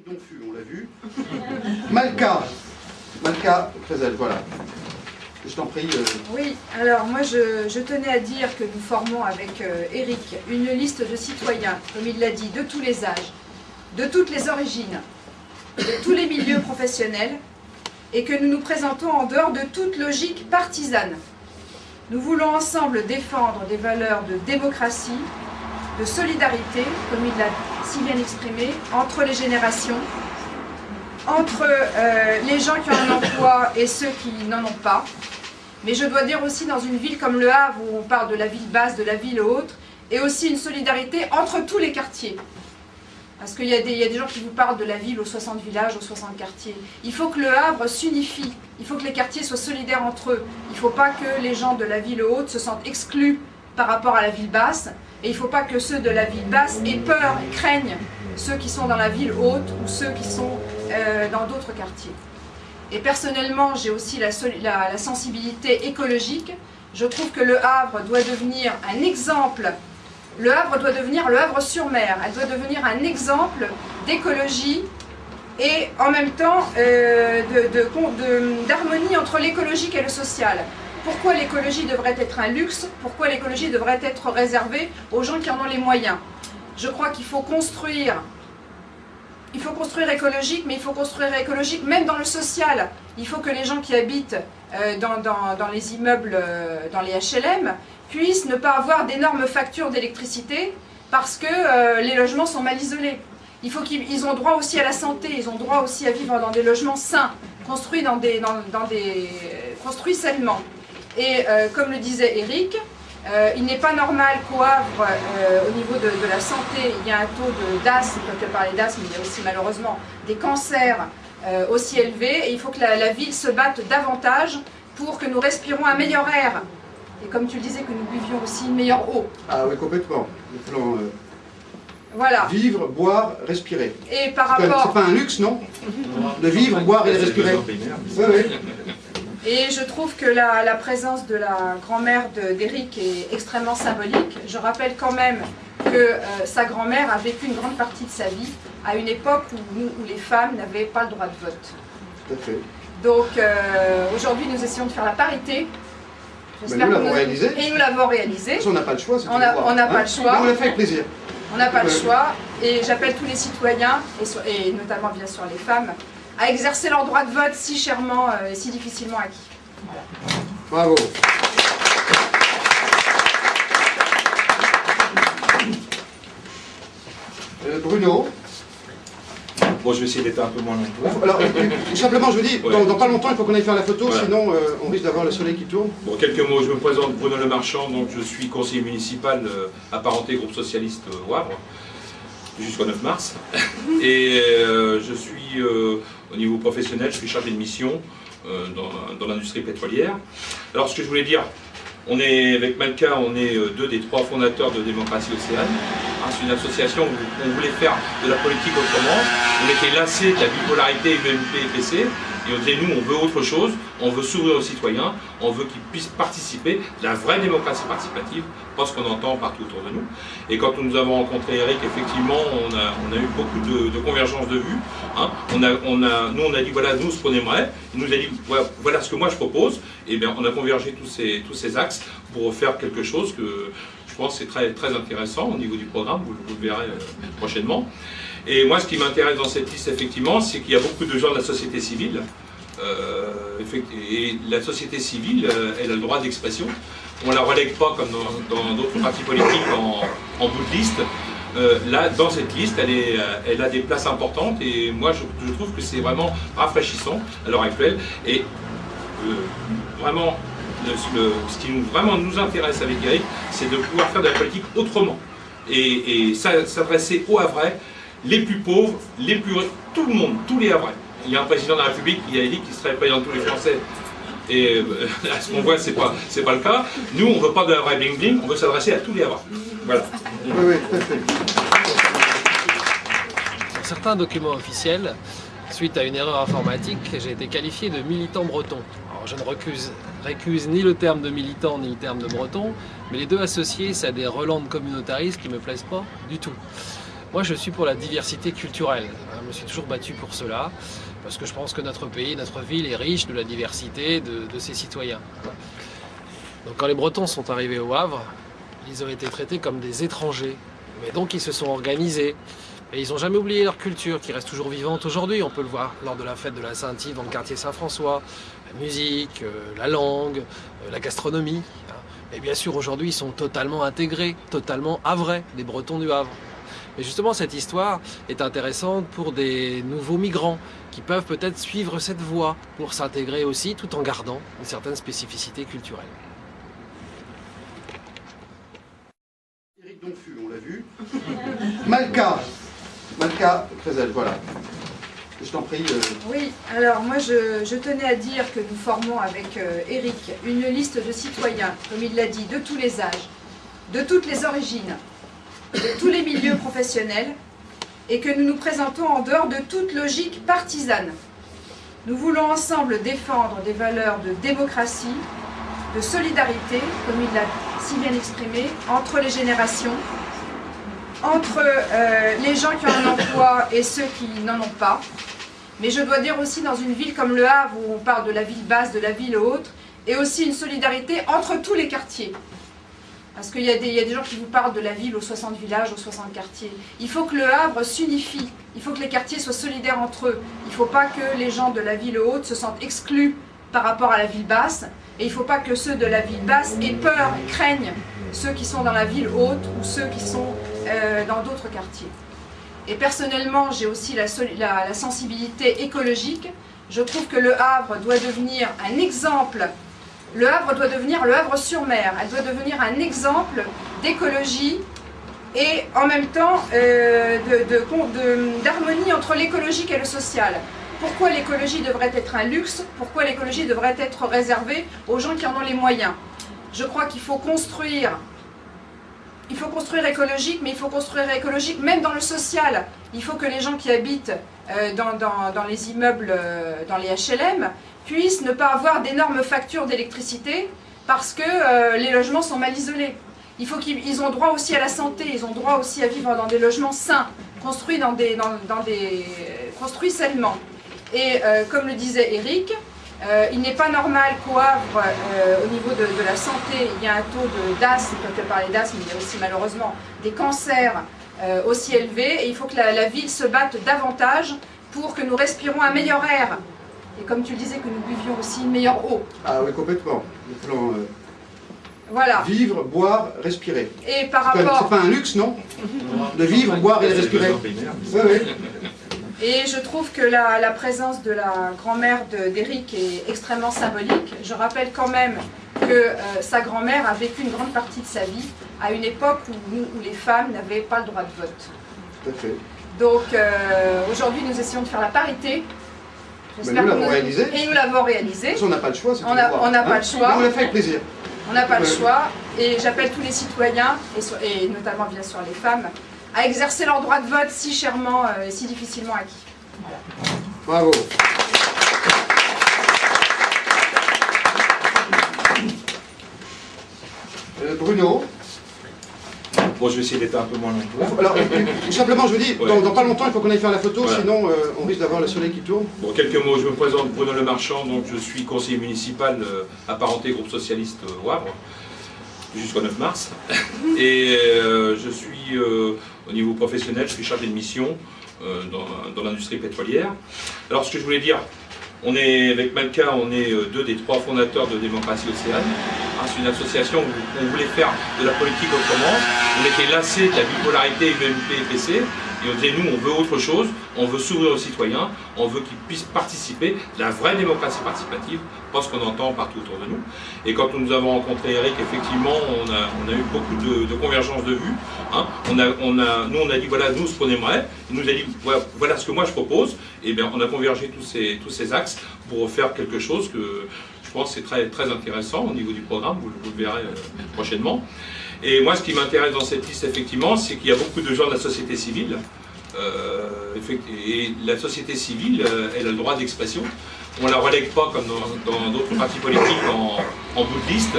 confus, on l'a vu. Malka Crézel, voilà. Je t'en prie. Oui, alors moi je tenais à dire que nous formons avec Eric une liste de citoyens, comme il l'a dit, de tous les âges, de toutes les origines, de tous les milieux professionnels, et que nous nous présentons en dehors de toute logique partisane. Nous voulons ensemble défendre des valeurs de démocratie, de solidarité, comme il l'a si bien exprimé, entre les générations, entre les gens qui ont un emploi et ceux qui n'en ont pas. Mais je dois dire aussi dans une ville comme Le Havre, où on parle de la ville basse, de la ville haute, et aussi une solidarité entre tous les quartiers. Parce qu'il y a des gens qui vous parlent de la ville aux 60 villages, aux 60 quartiers. Il faut que Le Havre s'unifie, il faut que les quartiers soient solidaires entre eux. Il ne faut pas que les gens de la ville haute se sentent exclus par rapport à la ville basse, et il ne faut pas que ceux de la ville basse aient peur et craignent ceux qui sont dans la ville haute ou ceux qui sont dans d'autres quartiers. Et personnellement, j'ai aussi la sensibilité écologique. Je trouve que Le Havre doit devenir un exemple. Le Havre doit devenir le Havre-sur-Mer. Elle doit devenir un exemple d'écologie et en même temps d'harmonie entre l'écologique et le social. Pourquoi l'écologie devrait être un luxe? Pourquoi l'écologie devrait être réservée aux gens qui en ont les moyens? Je crois qu'il faut construire. Il faut construire écologique, mais il faut construire écologique même dans le social. Il faut que les gens qui habitent dans les immeubles, dans les HLM, puissent ne pas avoir d'énormes factures d'électricité parce que les logements sont mal isolés. Ils ont droit aussi à la santé, ils ont droit aussi à vivre dans des logements sains, construits, construits sainement. Et comme le disait Eric, il n'est pas normal qu'au Havre, au niveau de la santé, il y a un taux d'asthme, quand tu parlais d'asthme, il y a aussi malheureusement des cancers aussi élevés, et il faut que la ville se batte davantage pour que nous respirons un meilleur air, et comme tu le disais, que nous buvions aussi une meilleure eau. Ah oui, complètement. Le plan, voilà. Vivre, boire, respirer. Et par rapport... C'est pas un luxe, non? De vivre, boire et de respirer. Oui, oui. Et je trouve que la présence de la grand-mère d'Eric est extrêmement symbolique. Je rappelle quand même que sa grand-mère a vécu une grande partie de sa vie à une époque où les femmes n'avaient pas le droit de vote. Tout à fait. Donc aujourd'hui, nous essayons de faire la parité. Mais nous l'avons réalisé. Et nous l'avons réalisé. On n'a pas le choix. On n'a pas le choix. Mais on l'a fait avec plaisir. On n'a pas le choix. Et j'appelle tous les citoyens, et notamment bien sûr les femmes, à exercer leur droit de vote si chèrement et si difficilement acquis. Voilà. Bravo. Bruno. Bon, je vais essayer d'être un peu moins long. Alors, tout simplement, je vous dis, dans pas longtemps, il faut qu'on aille faire la photo, voilà. Sinon on risque d'avoir le soleil qui tourne. Bon, quelques mots. Je me présente, Bruno Lemarchand, donc je suis conseiller municipal apparenté groupe socialiste au Havre, jusqu'au 9 mars. Et je suis, au niveau professionnel, je suis chargé de mission dans l'industrie pétrolière. Alors, ce que je voulais dire, avec Malka, on est deux des trois fondateurs de Démocratie Océane. C'est une association où on voulait faire de la politique autrement. On était lassés de la bipolarité UMP-PC. Et on disait, nous, on veut autre chose, on veut s'ouvrir aux citoyens, on veut qu'ils puissent participer, de la vraie démocratie participative, pas ce qu'on entend partout autour de nous. Et quand nous avons rencontré Eric, effectivement, on a eu beaucoup de convergences de vues. Hein. Nous, on a dit, voilà, nous, ce qu'on aimerait. Il nous a dit, voilà ce que moi je propose. Et bien, on a convergé tous ces axes pour faire quelque chose que je pense c'est très, très intéressant au niveau du programme, vous le verrez prochainement. Et moi, ce qui m'intéresse dans cette liste, effectivement, c'est qu'il y a beaucoup de gens de la société civile. Et la société civile, elle a le droit d'expression. On ne la relègue pas comme dans d'autres partis politiques en bout de liste. Là, dans cette liste, elle a des places importantes. Et moi, je trouve que c'est vraiment rafraîchissant à l'heure actuelle. Et vraiment, ce qui vraiment nous intéresse avec Eric, c'est de pouvoir faire de la politique autrement. Et s'adresser aux Havrais, les plus pauvres, les plus... tout le monde, tous les Havrais. Il y a un président de la République qui a dit qu'il serait président de tous les Français. Et à ce qu'on voit, c'est pas le cas. Nous, on ne veut pas de Havrais bling bling, on veut s'adresser à tous les Havrais. Voilà. Oui, oui, tout à fait. Dans certains documents officiels, suite à une erreur informatique, j'ai été qualifié de militant breton. Alors, je ne récuse ni le terme de militant ni le terme de breton, mais les deux associés, c'est à des relents de communautarisme qui ne me plaisent pas du tout. Moi, je suis pour la diversité culturelle. Je me suis toujours battu pour cela, parce que je pense que notre pays, notre ville est riche de la diversité de ses citoyens. Donc quand les Bretons sont arrivés au Havre, ils ont été traités comme des étrangers. Mais donc ils se sont organisés. Et ils n'ont jamais oublié leur culture, qui reste toujours vivante aujourd'hui. On peut le voir lors de la fête de la Saint-Yves dans le quartier Saint-François. La musique, la langue, la gastronomie. Et bien sûr, aujourd'hui, ils sont totalement intégrés, totalement havrais, des Bretons du Havre. Mais justement, cette histoire est intéressante pour des nouveaux migrants qui peuvent peut-être suivre cette voie pour s'intégrer aussi, tout en gardant une certaine spécificité culturelle. Éric Donfu, on l'a vu. Malka Crézel, voilà. Je t'en prie. Oui, alors moi je tenais à dire que nous formons avec Éric une liste de citoyens, comme il l'a dit, de tous les âges, de toutes les origines, de tous les milieux professionnels, et que nous nous présentons en dehors de toute logique partisane. Nous voulons ensemble défendre des valeurs de démocratie, de solidarité, comme il l'a si bien exprimé, entre les générations, entre les gens qui ont un emploi et ceux qui n'en ont pas. Mais je dois dire aussi dans une ville comme Le Havre, où on parle de la ville basse, de la ville haute, et aussi une solidarité entre tous les quartiers. Parce qu'il y a des gens qui vous parlent de la ville aux 60 villages, aux 60 quartiers. Il faut que Le Havre s'unifie, il faut que les quartiers soient solidaires entre eux. Il ne faut pas que les gens de la ville haute se sentent exclus par rapport à la ville basse, et il ne faut pas que ceux de la ville basse aient peur, craignent ceux qui sont dans la ville haute ou ceux qui sont dans d'autres quartiers. Et personnellement, j'ai aussi la sensibilité écologique. Je trouve que Le Havre doit devenir un exemple. Le Havre doit devenir le Havre-sur-Mer. Elle doit devenir un exemple d'écologie et en même temps d'harmonie entre l'écologique et le social. Pourquoi l'écologie devrait être un luxe? Pourquoi l'écologie devrait être réservée aux gens qui en ont les moyens? Je crois qu'il faut construire. Il faut construire écologique, mais il faut construire écologique même dans le social. Il faut que les gens qui habitent dans les immeubles, dans les HLM, puissent ne pas avoir d'énormes factures d'électricité parce que les logements sont mal isolés. Il faut qu'ils ont droit aussi à la santé, ils ont droit aussi à vivre dans des logements sains, construits construits sainement. Et comme le disait Éric, il n'est pas normal qu'au Havre, au niveau de la santé, il y a un taux d'asthme, on peut parler d'asthme, mais il y a aussi malheureusement des cancers aussi élevés, et il faut que la ville se batte davantage pour que nous respirons un meilleur air. Et comme tu le disais, que nous buvions aussi une meilleure eau. Ah oui, complètement. Le plan voilà. Vivre, boire, respirer. Et par rapport... C'est pas un luxe, non? De vivre, boire et respirer. Oui, oui. Et je trouve que la présence de la grand-mère d'Éric est extrêmement symbolique. Je rappelle quand même que sa grand-mère a vécu une grande partie de sa vie à une époque où les femmes n'avaient pas le droit de vote. Tout à fait. Donc aujourd'hui, nous essayons de faire la parité. Mais nous l'avons réalisé. Et nous l'avons réalisé. On n'a pas le choix. On n'a pas le choix. Mais on l'a fait avec plaisir. On n'a pas le choix. Et j'appelle tous les citoyens, et notamment bien sûr les femmes, à exercer leur droit de vote si chèrement et si difficilement acquis. Voilà. Bravo. Bruno. Bon, je vais essayer d'être un peu moins long. Alors, tout simplement, je vous dis, ouais. dans pas longtemps, il faut qu'on aille faire la photo, voilà. Sinon on risque d'avoir le soleil qui tourne. Bon, quelques mots. Je me présente, Bruno Le Marchand, donc je suis conseiller municipal apparenté groupe socialiste au Havre, jusqu'au 9 mars. Et je suis, au niveau professionnel, je suis chargé de mission dans l'industrie pétrolière. Alors, ce que je voulais dire, avec Malka, on est deux des trois fondateurs de Démocratie Océane. C'est une association où on voulait faire de la politique autrement. On était lassés de la bipolarité UMP-PC. Et on disait, nous, on veut autre chose, on veut s'ouvrir aux citoyens, on veut qu'ils puissent participer, de la vraie démocratie participative, pas ce qu'on entend partout autour de nous. Et quand nous avons rencontré Éric, effectivement, on a eu beaucoup de convergences de vues. Hein. Nous, on a dit, voilà, nous, ce qu'on aimerait. Il nous a dit, voilà ce que moi je propose. Et bien, on a convergé tous ces axes pour faire quelque chose que je pense c'est très, très intéressant au niveau du programme, vous le verrez prochainement. Et moi, ce qui m'intéresse dans cette liste, effectivement, c'est qu'il y a beaucoup de gens de la société civile. Et la société civile, elle a le droit d'expression. On ne la relègue pas comme dans d'autres partis politiques en bout de liste.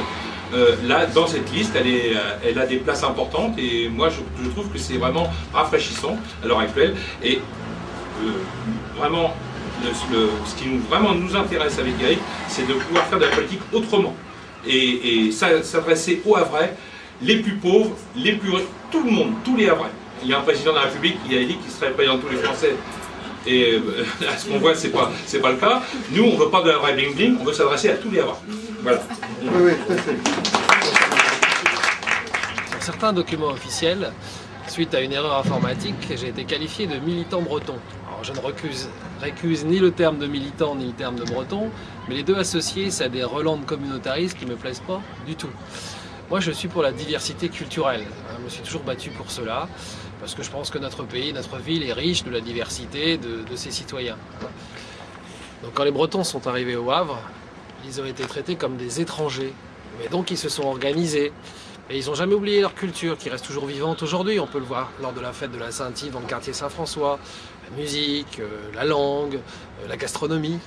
là, dans cette liste, elle a des places importantes et moi je trouve que c'est vraiment rafraîchissant à l'heure actuelle. Et vraiment, ce qui vraiment nous intéresse avec Eric, c'est de pouvoir faire de la politique autrement. Et s'adresser aux Havrais, les plus pauvres, les plus riches, tout le monde, tous les Havrais. Il y a un président de la République qui a dit qu'il serait président de tous les Français. Et à ce qu'on voit, c'est pas le cas. Nous, on ne veut pas de Havrais bling bling, on veut s'adresser à tous les Havrais. Voilà. Oui, tout à fait. Sur certains documents officiels, suite à une erreur informatique, j'ai été qualifié de militant breton. Alors, je ne récuse ni le terme de militant ni le terme de breton, mais les deux associés, c'est des relandes communautaristes qui ne me plaisent pas du tout. Moi, je suis pour la diversité culturelle. Je me suis toujours battu pour cela, parce que je pense que notre pays, notre ville est riche de la diversité de ses citoyens. Donc quand les Bretons sont arrivés au Havre, ils ont été traités comme des étrangers. Mais donc ils se sont organisés. Et ils n'ont jamais oublié leur culture, qui reste toujours vivante aujourd'hui. On peut le voir lors de la fête de la Saint-Yves dans le quartier Saint-François. La musique, la langue, la gastronomie.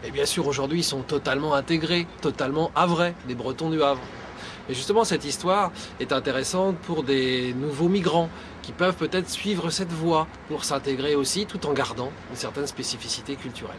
Et bien sûr, aujourd'hui, ils sont totalement intégrés, totalement havrais, des Bretons du Havre. Et justement, cette histoire est intéressante pour des nouveaux migrants qui peuvent peut-être suivre cette voie pour s'intégrer aussi, tout en gardant une certaine spécificité culturelle.